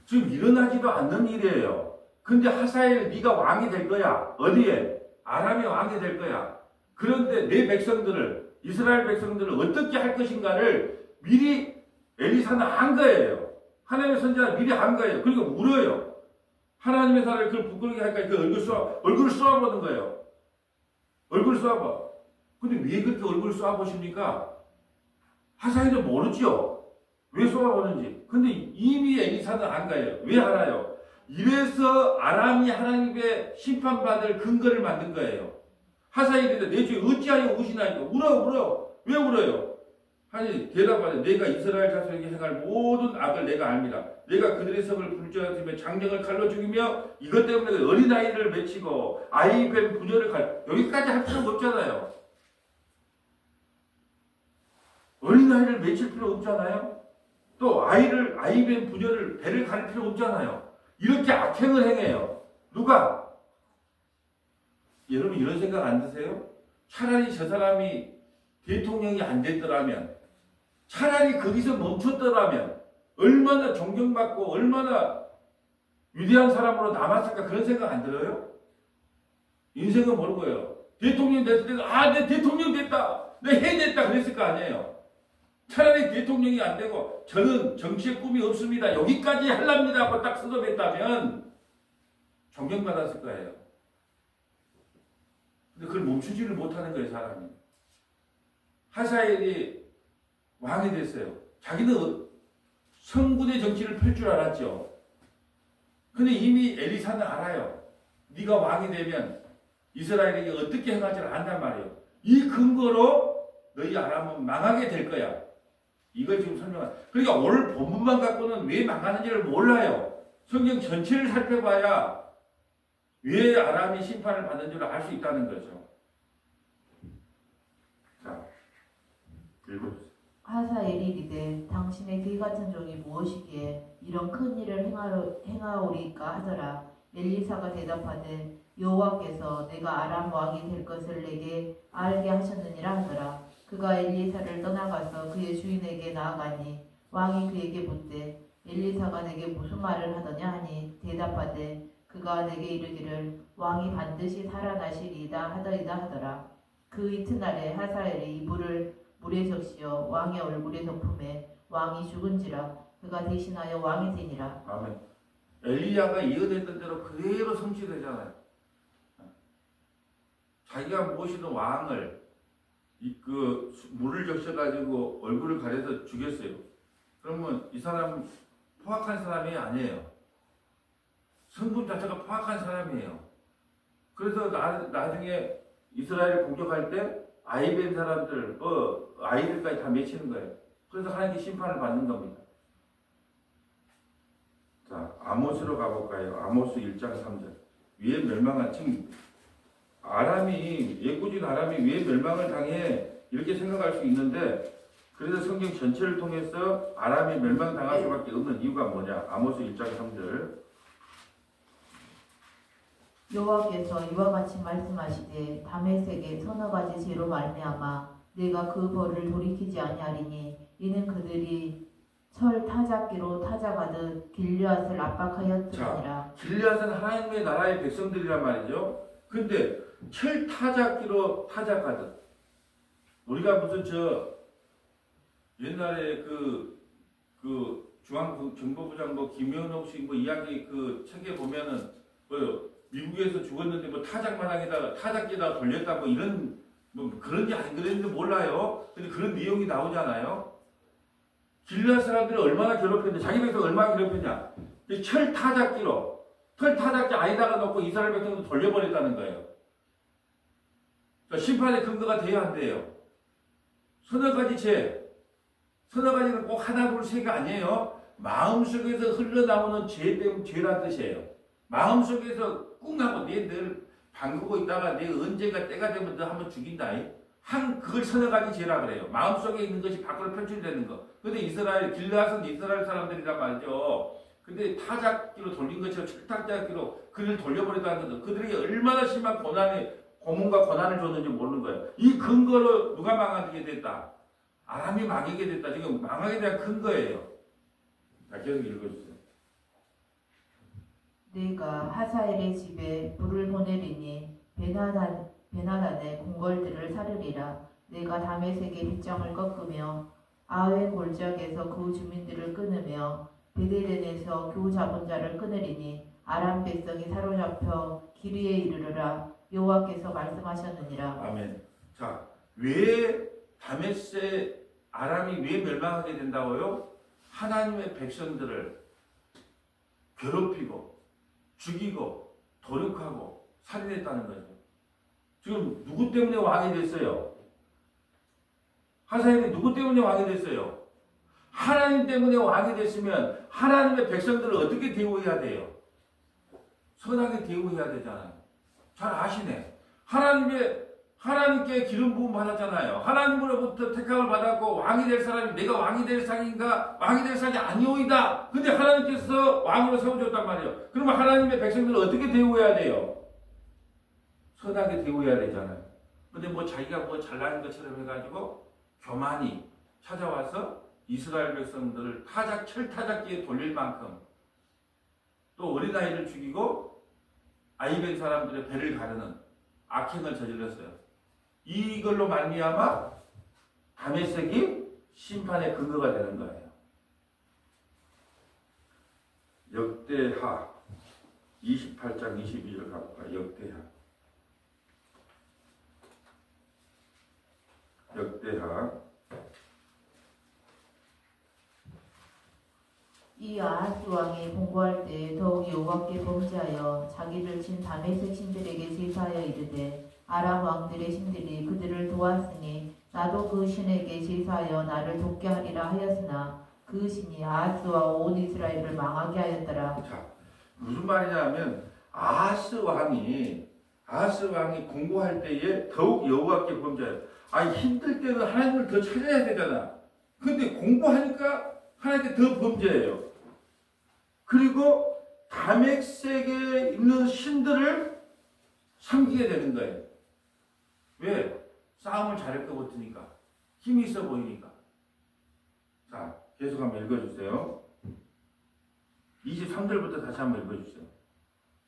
지금 일어나지도 않는 일이에요. 근데 하사엘 네가 왕이 될 거야. 어디에? 아람의 왕이 될 거야. 그런데 내 백성들을 이스라엘 백성들을 어떻게 할 것인가를 미리 엘리사는 한 거예요. 하나님의 선지자가 미리 한 거예요. 그리고 물어요. 하나님의 사람을 그걸 부끄럽게 할까? 그 얼굴을 쏘아보는 거예요. 얼굴을 쏘아봐. 근데 왜 그렇게 얼굴을 쏘아보십니까? 하사엘은 모르죠. 왜 쏘아보는지. 근데 이미 엘리사는 안 가요. 왜 알아요? 이래서 아람이 하나님의 심판받을 근거를 만든 거예요. 하사엘이 내 주에 어찌하여 오시나이까? 울어. 왜 울어요? 하니 대답하되 내가 이스라엘 자손에게 행할 모든 악을 내가 압니다. 내가 그들의 성을 불주하며 장정을 칼로 죽이며 이것 때문에 어린아이를 맺히고 아이벤 부녀를 여기까지 할 필요가 없잖아요. 어린아이를 맺힐 필요 없잖아요. 또 아이벤 부녀를 배를 가릴 필요 없잖아요. 이렇게 악행을 행해요. 누가? 여러분 이런 생각 안 드세요? 차라리 저 사람이 대통령이 안 됐더라면, 차라리 거기서 멈췄더라면 얼마나 존경받고 얼마나 위대한 사람으로 남았을까. 그런 생각 안 들어요? 인생은 모르고요. 대통령 됐을 때도 내 대통령 됐다, 내 해냈다 그랬을 거 아니에요. 차라리 대통령이 안 되고 저는 정치의 꿈이 없습니다, 여기까지 하랍니다 하고 딱 쓰러졌다면 존경받았을 거예요. 근데 그걸 멈추지를 못하는 거예요, 사람이. 하사엘이 왕이 됐어요. 자기는 성군의 정치를 펼 줄 알았죠. 근데 이미 엘리사는 알아요. 네가 왕이 되면 이스라엘에게 어떻게 행할지를 안단 말이에요. 이 근거로 너희 아람은 망하게 될 거야. 이걸 지금 설명한. 그러니까 오늘 본문만 갖고는 왜 망하는지를 몰라요. 성경 전체를 살펴봐야 왜 아람이 심판을 받는 줄 알 수 있다는 거죠. 하사엘이 이르되 당신의 개 같은 종이 무엇이기에 이런 큰 일을 행하오리까 하더라. 엘리사가 대답하되 여호와께서 내가 아람 왕이 될 것을 내게 알게 하셨느니라 하더라. 그가 엘리사를 떠나가서 그의 주인에게 나아가니 왕이 그에게 묻되 엘리사가 내게 무슨 말을 하더냐 하니 대답하되 그가 내게 이르기를 왕이 반드시 살아나시리이다 하더이다 하더라. 그 이튿날에 하사엘이 이불을 물에 적시어 왕의 얼굴에 덮음에 왕이 죽은지라 그가 대신하여 왕이 되니라. 아멘. 엘리야가 예언했던 대로 그대로 성취되잖아요. 자기가 모시는 왕을 그 물을 적셔가지고 얼굴을 가려서 죽였어요. 그러면 이 사람 포악한 사람이 아니에요. 성품 자체가 포악한 사람이에요. 그래서 나중에 이스라엘을 공격할 때 아이 된 사람들, 아이들까지 다 맺히는 거예요. 그래서 하나님께 심판을 받는 겁니다. 자, 아모스로 가볼까요? 아모스 1장 3절. 왜 멸망한, 지금 예구진 아람이 왜 멸망을 당해? 이렇게 생각할 수 있는데, 그래서 성경 전체를 통해서 아람이 멸망당할 수밖에 없는 이유가 뭐냐? 아모스 1장 3절. 여호와께서 이와 같이 말씀하시되 다메섹의 서너 가지 죄로 말미암아 내가 그 벌을 돌이키지 아니하리니 이는 그들이 철 타작기로 타작하듯 길르앗을 압박하였음이니라. 길르앗은 하나님의 나라의 백성들이란 말이죠. 근데 철 타작기로 타작하듯, 우리가 무슨 옛날에 그 중앙정보부장 김현옥 씨 이야기 그 책에 보면은 미국에서 죽었는데 타작마당에다가 타작기에다가 돌렸다 이런 그런 게 안 그랬는데 몰라요. 근데 그런 내용이 나오잖아요. 길르앗 사람들이 얼마나 괴롭혔는데, 자기 백성 얼마나 괴롭혔냐. 철 타작기 아이다가 놓고 이스라엘 백성을 돌려버렸다는 거예요. 그러니까 심판의 근거가 돼야 한대요. 서너 가지는 꼭 하나 둘 세가 아니에요. 마음속에서 흘러나오는 죄 때문에 죄란 뜻이에요. 마음속에서 꿍 하고 늘 방구고 있다가 내 언젠가 때가 되면 너 한번 죽인다. 그걸 서너 가지 죄라 그래요. 마음속에 있는 것이 밖으로 표출되는 거. 근데 길르앗은 이스라엘 사람들이란 말이죠. 근데 타작기로 돌린 것처럼 철타작기로 그를 돌려버렸다는 것은 그들에게 얼마나 심한 고문과 고난을 줬는지 모르는 거예요. 이 근거로 누가 망하게 됐다? 아람이 망하게 됐다. 지금 망하게 대한 근거예요. 자, 계속 읽어주세요. 내가 하사엘의 집에 불을 보내리니 베나단의 궁궐들을 사르리라. 내가 다메섹의 빗장을 꺾으며 아웬 골짜기에서 그 주민들을 끊으며 베데덴에서 교 잡은 자를 끊으리니 아람 백성이 사로잡혀 기리에 이르르라. 여호와께서 말씀하셨느니라. 아멘. 자, 왜 다메섹 아람이 왜 멸망하게 된다고요? 하나님의 백성들을 괴롭히고 죽이고 도륙하고 살인했다는 거죠. 지금 누구 때문에 왕이 됐어요? 하사엘이 누구 때문에 왕이 됐어요? 하나님 때문에 왕이 됐으면 하나님의 백성들을 어떻게 대우해야 돼요? 선하게 대우해야 되잖아요. 잘 아시네. 하나님께 기름 부음 받았잖아요. 하나님으로부터 택함을 받았고 왕이 될 사람이 내가 왕이 될 상인가? 왕이 될 상이 아니오이다. 근데 하나님께서 왕으로 세워줬단 말이에요. 그러면 하나님의 백성들을 어떻게 대우해야 돼요? 선하게 대우해야 되잖아요. 근데 자기가 잘나는 것처럼 해가지고 교만이 찾아와서 이스라엘 백성들을 철타작기에 돌릴 만큼 또 어린아이를 죽이고 아이벤 사람들의 배를 가르는 악행을 저질렀어요. 이걸로 말미암아 다메섹이 심판의 근거가 되는 거예요. 역대하 28장 22절 가볼까요? 역대하 이 아하스 왕이 공고할 때 더욱 여호와께 범죄하여 자기를 친 다메섹 신들에게 제사하여 이르되 아람 왕들의 신들이 그들을 도왔으니 나도 그 신에게 제사하여 나를 돕게 하리라 하였으나 그 신이 아하스와 온 이스라엘을 망하게 하였더라. 자, 무슨 말이냐면 아하스 왕이 공고할 때에 더욱 여호와께 범죄해요. 힘들 때는 하나님을 더 찾아야 되잖아. 근데 공부하니까 하나님께 더 범죄해요. 그리고 다메섹에 있는 신들을 섬기게 되는 거예요. 왜? 싸움을 잘할 것 같으니까. 힘이 있어 보이니까. 자, 계속 한번 읽어주세요. 23절부터 다시 한번 읽어주세요.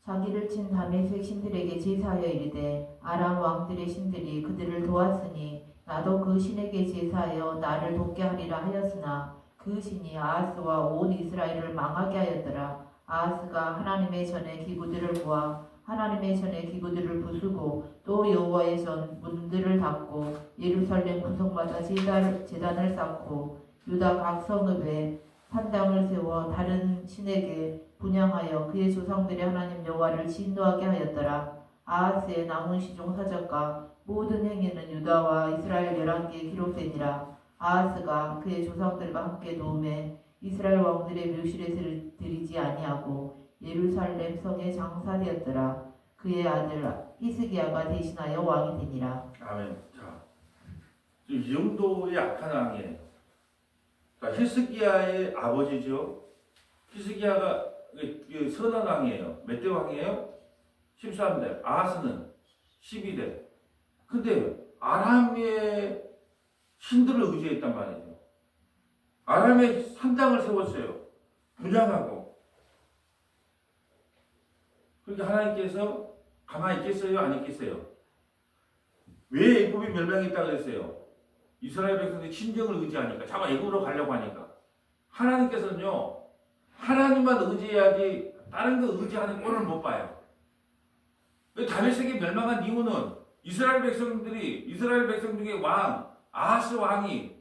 자기를 친 다메섹 신들에게 제사하여 이르되 아람 왕들의 신들이 그들을 도왔으니 나도 그 신에게 제사하여 나를 돕게 하리라 하였으나 그 신이 아하스와 온 이스라엘을 망하게 하였더라. 아하스가 하나님의 전에 기구들을 모아 하나님의 전에 기구들을 부수고 또 여호와의 전 문들을 닫고 예루살렘 구성마다 제단을 쌓고 유다 각 성읍에 산당을 세워 다른 신에게 분향하여 그의 조상들의 하나님 여호와를 진노하게 하였더라. 아하스의 남은 시종 사적과 모든 행위는 유다와 이스라엘 11개에 기록되니라. 아하스가 그의 조상들과 함께 노음에 이스라엘 왕들의 묘실에 들이지 아니하고 예루살렘 성에 장사되었더라. 그의 아들 히스기야가 대신하여 왕이 되니라. 아멘. 자, 이 정도의 악한 왕이에요. 자, 히스기야의 아버지죠. 히스기야가 선한 왕이에요. 몇 대 왕이에요? 13대. 아하스는 12대. 근데 아람의 신들을 의지했단 말이에요. 아람의 산당을 세웠어요. 분양하고. 그러니까 하나님께서 가만히 있겠어요? 안 있겠어요? 왜 애굽이 멸망했다고 그랬어요? 이스라엘 백성들이 친정을 의지하니까, 자꾸 애굽으로 가려고 하니까. 하나님께서는요, 하나님만 의지해야지 다른 거 의지하는 꼴을 못 봐요. 다메섹이 멸망한 이유는 이스라엘 백성 중에 왕, 아하스 왕이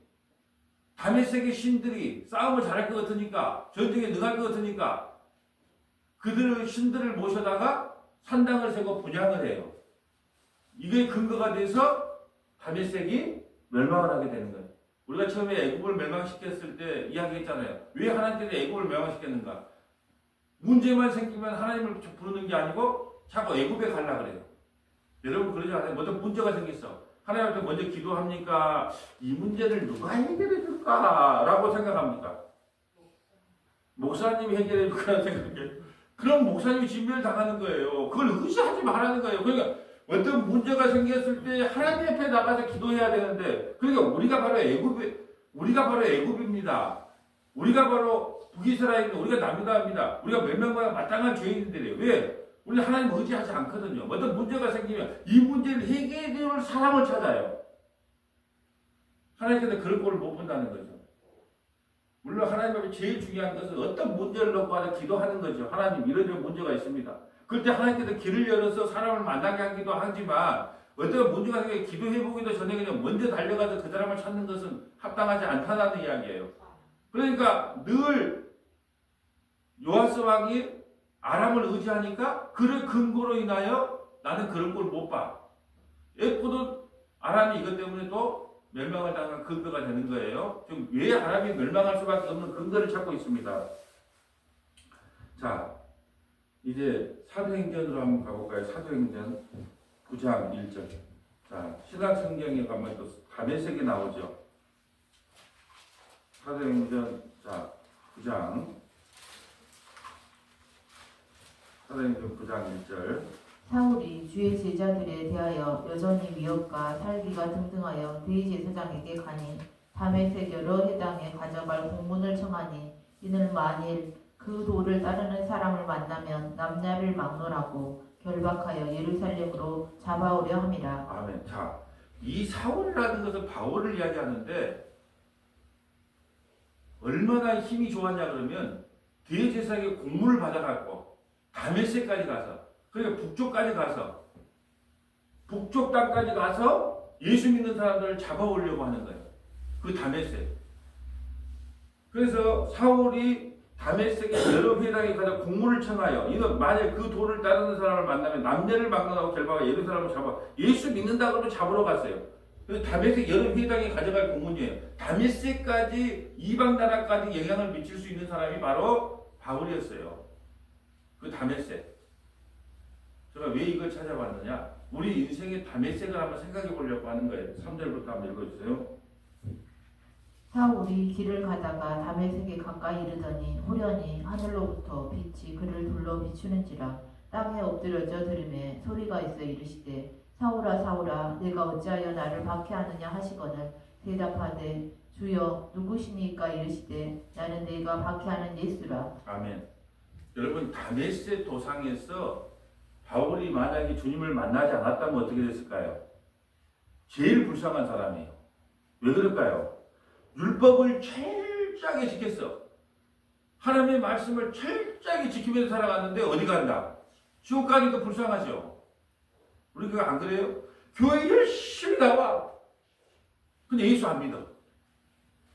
다메섹의 신들이 싸움을 잘할 것 같으니까, 전쟁에 능할 것 같으니까 그들의 신들을 모셔다가 산당을 세고 분향을 해요. 이게 근거가 돼서 다메섹이 멸망을 하게 되는 거예요. 우리가 처음에 애굽을 멸망시켰을 때 이야기했잖아요. 왜 하나님께서 애굽을 멸망시켰는가? 문제만 생기면 하나님을 부르는 게 아니고 자꾸 애굽에 가려고 그래요. 여러분 그러지 않아요? 어떤 문제가 생겼어. 하나님한테 먼저 기도합니까? 이 문제를 누가 해결해 줄까? 라고 생각합니까? 목사님이 해결해 줄까 생각해요. 그럼 목사님이 진멸 당하는 거예요. 그걸 의지하지 말라는 거예요. 그러니까 어떤 문제가 생겼을 때 하나님 앞에 나가서 기도해야 되는데, 그러니까 우리가 바로 애굽입니다. 우리가 바로 북이스라엘입니다. 우리가 남유다입니다. 우리가 멸망과 마땅한 죄인들이에요. 왜? 우리 하나님 의지하지 않거든요. 어떤 문제가 생기면 이 문제를 해결할 사람을 찾아요. 하나님께서 그런 꼴을 못 본다는 거죠. 물론 하나님 앞에 제일 중요한 것은 어떤 문제를 놓고 하나 기도하는 거죠. 하나님 이런 문제가 있습니다. 그럴 때 하나님께서 길을 열어서 사람을 만나게 하기도 하지만 어떤 문제가 생겨 기도해보기도 전에 그냥 먼저 달려가서 그 사람을 찾는 것은 합당하지 않다는 이야기예요. 그러니까 늘 요아스 왕이 아람을 의지하니까 그를 근거로 인하여 나는 그런 걸 못 봐. 에코도 아람이 이것 때문에 또 멸망을 당한 근거가 되는 거예요. 지금 왜 아람이 멸망할 수밖에 없는 근거를 찾고 있습니다. 자, 이제 사도행전으로 한번 가볼까요? 사도행전 9장 1절. 자, 신약성경에 가면 또 다메섹이 나오죠. 사도행전 9장 1절. 사울이 주의 제자들에 대하여 여전히 위협과 살기가 등등하여 대제사장에게 가니 다메섹 여러 해당에 가져갈 공문을 청하니 이는 만일 그 도를 따르는 사람을 만나면 남녀를 막론하고 결박하여 예루살렘으로 잡아오려 함이라. 아멘. 자, 이 사울이라는 것은 바울을 이야기하는데 얼마나 힘이 좋았냐 그러면 대제사장에게 공문을 받아갖고 다메섹까지 가서, 그러니까 북쪽 땅까지 가서 예수 믿는 사람들을 잡아오려고 하는 거예요. 그 다메섹. 그래서 사울이 다메섹의 여러 회당에 가서 공문을 청하여 이거 만약 그 도를 따르는 사람을 만나면 남녀를 막론하고 결박하여 예루살렘을 잡아 예수 믿는다고 하면 잡으러 갔어요. 그래서 다메섹 여러 회당에 가져갈 공문이에요. 다메섹까지 이방 나라까지 영향을 미칠 수 있는 사람이 바로 바울이었어요. 그 다메섹. 제가 왜 이걸 찾아봤느냐? 우리 인생의 다메섹을 한번 생각해 보려고 하는 거예요. 3절부터 한번 읽어주세요. 사울이 길을 가다가 다메섹에 가까이 이르더니 호련히 하늘로부터 빛이 그를 둘러 비추는지라 땅에 엎드려져 들으매 소리가 있어 이르시되 사울아 사울아 내가 어찌하여 나를 박해하느냐 하시거늘 대답하되 주여 누구시니까 이르시되 나는 내가 박해하는 예수라. 아멘. 여러분 다메섹 도상에서 바울이 만약에 주님을 만나지 않았다면 어떻게 됐을까요? 제일 불쌍한 사람이에요. 왜 그럴까요? 율법을 철저하게 지켰어. 하나님의 말씀을 철저하게 지키면서 살아갔는데 어디 간다? 지옥 가니까 불쌍하죠. 우리가 안 그래요? 교회 열심히 나와. 근데 예수 안 믿어.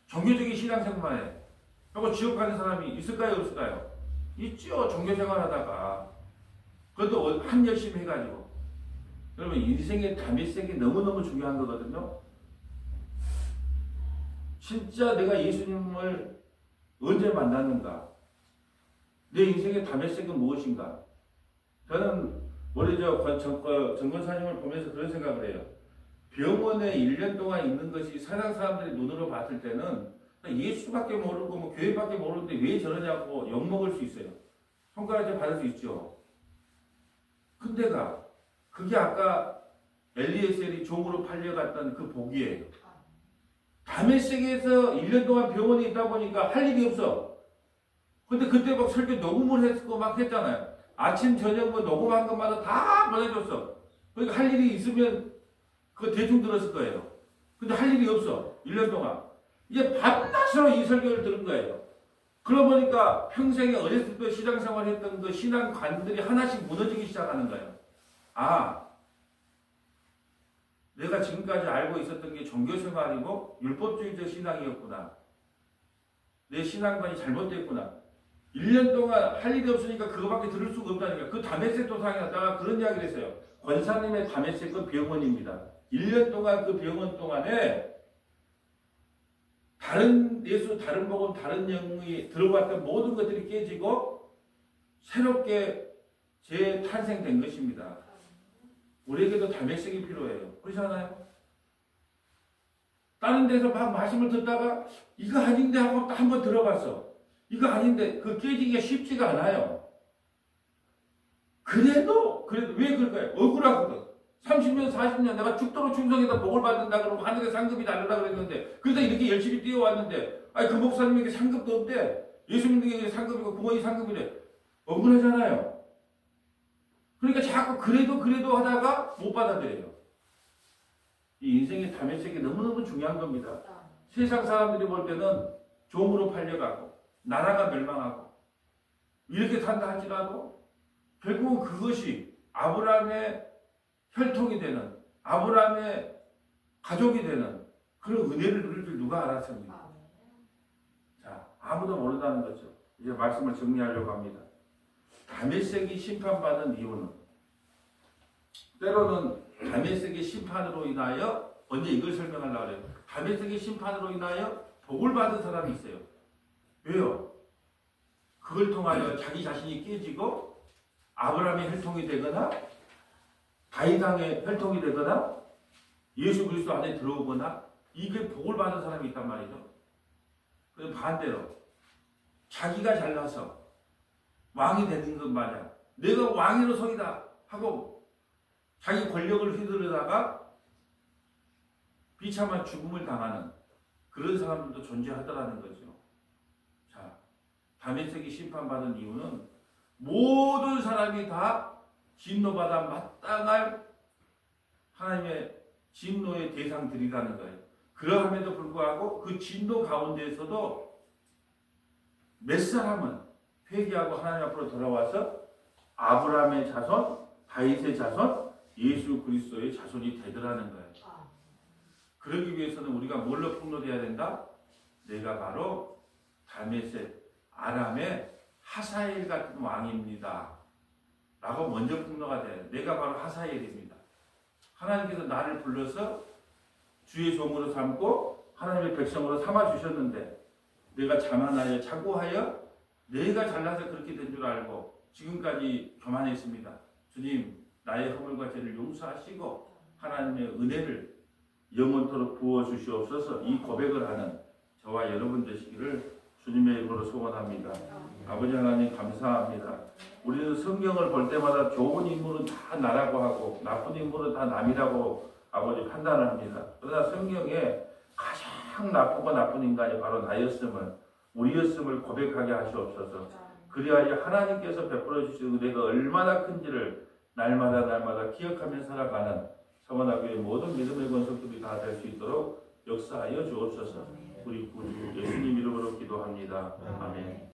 종교적인 신앙생활만 해. 그리고 지옥 가는 사람이 있을까요? 없을까요? 있죠. 종교생활 하다가. 그것도 한 열심히 해가지고. 여러분 인생의 다메섹이 너무너무 중요한 거거든요. 진짜 내가 예수님을 언제 만났는가? 내 인생의 다메섹은 무엇인가? 저는 우리 정권사님을 보면서 그런 생각을 해요. 병원에 1년 동안 있는 것이 세상 사람들이 눈으로 봤을 때는 예수밖에 모르고 뭐 교회밖에 모르는데 왜 저러냐고 욕먹을 수 있어요. 손가락질 받을 수 있죠. 근데가 그게 아까 엘리에셀이 종으로 팔려갔던 그 복이에요. 다메섹에서 1년 동안 병원에 있다 보니까 할 일이 없어. 근데 그때 막 설교 녹음을 했고 막 했잖아요. 아침 저녁 뭐 녹음한 것마다 다 보내줬어. 그러니까 할 일이 있으면 그거 대충 들었을 거예요. 근데 할 일이 없어. 1년 동안. 이제 밤낮으로 이 설교를 들은 거예요. 그러고 보니까 평생에 어렸을 때 신앙생활 했던 그 신앙관들이 하나씩 무너지기 시작하는 거예요. 아, 내가 지금까지 알고 있었던 게 종교생활이고 율법주의적 신앙이었구나. 내 신앙관이 잘못됐구나. 1년 동안 할 일이 없으니까 그거밖에 들을 수가 없다니까. 그 다메섹 도상에 갔다가 그런 이야기를 했어요. 권사님의 다메섹은 병원입니다. 1년 동안 그 병원 동안에 다른 예수, 다른 복음, 다른 영이 들어봤던 모든 것들이 깨지고 새롭게 재탄생된 것입니다. 우리에게도 다메섹이 필요해요. 그렇잖아요? 다른 데서 막 말씀을 듣다가 이거 아닌데 하고 또 한번 들어봤어. 이거 아닌데 그 깨지기가 쉽지가 않아요. 그래도 왜 그럴까요? 억울하거든. 30년 40년 내가 죽도록 충성해서 복을 받는다 그러고 하늘에 상급이 날르라 그랬는데 그래서 이렇게 열심히 뛰어왔는데 아니 그 목사님에게 상급도 없대. 예수님에게 상급이고 부모님 상급이래. 억울하잖아요. 그러니까 자꾸 그래도 하다가 못 받아들여요. 이 인생의 다메섹이 너무너무 중요한 겁니다. 세상 사람들이 볼 때는 종으로 팔려가고 나라가 멸망하고 이렇게 산다 할지라도 결국은 그것이 아브라함의 혈통이 되는 아브라함의 가족이 되는 그런 은혜를 누릴 줄 누가 알았습니까? 자, 아무도 모른다는 거죠. 이제 말씀을 정리하려고 합니다. 다메섹이 심판받은 이유는 때로는 다메섹의 심판으로 인하여 언제 이걸 설명하려고 해요. 다메섹의 심판으로 인하여 복을 받은 사람이 있어요. 왜요? 그걸 통하여 자기 자신이 깨지고 아브라함의 혈통이 되거나 다윗왕의 혈통이 되거나 예수 그리스도 안에 들어오거나 이게 복을 받은 사람이 있단 말이죠. 그리고 반대로 자기가 잘나서 왕이 되는 것 마냥 내가 왕으로 서이다 하고 자기 권력을 휘두르다가 비참한 죽음을 당하는 그런 사람들도 존재하더라는 거죠. 자, 다메섹이 심판받은 이유는 모든 사람이 다 진노받아 마땅할 하나님의 진노의 대상들이라는 거예요. 그러함에도 불구하고 그 진노 가운데에서도 몇 사람은 회개하고 하나님 앞으로 돌아와서 아브라함의 자손, 다윗의 자손, 예수 그리스도의 자손이 되더라는 거예요. 그러기 위해서는 우리가 뭘로 폭로돼야 된다? 내가 바로 다메섹, 아람의 하사엘 같은 왕입니다. 라고 먼저 폭로가 돼요. 내가 바로 하사엘입니다. 하나님께서 나를 불러서 주의 종으로 삼고 하나님의 백성으로 삼아주셨는데 내가 자만하여 자고하여 내가 잘나서 그렇게 된 줄 알고 지금까지 교만했습니다. 주님 나의 허물과 죄를 용서하시고 하나님의 은혜를 영원토록 부어주시옵소서 이 고백을 하는 저와 여러분 되시기를 주님의 이름으로 소원합니다. 아버지 하나님 감사합니다. 우리는 성경을 볼 때마다 좋은 인물은 다 나라고 하고 나쁜 인물은 다 남이라고 아버지 판단을 합니다. 그러나 성경에 가장 나쁘고 나쁜 인간이 바로 나였음을, 우리였음을 고백하게 하시옵소서. 그리하여 하나님께서 베풀어 주신 은혜가 얼마나 큰지를 날마다 기억하며 살아가는 서원학교의 모든 믿음의 권속들이 다 될 수 있도록 역사하여 주옵소서. 우리 구주 예수님 이름으로 기도합니다. 아멘.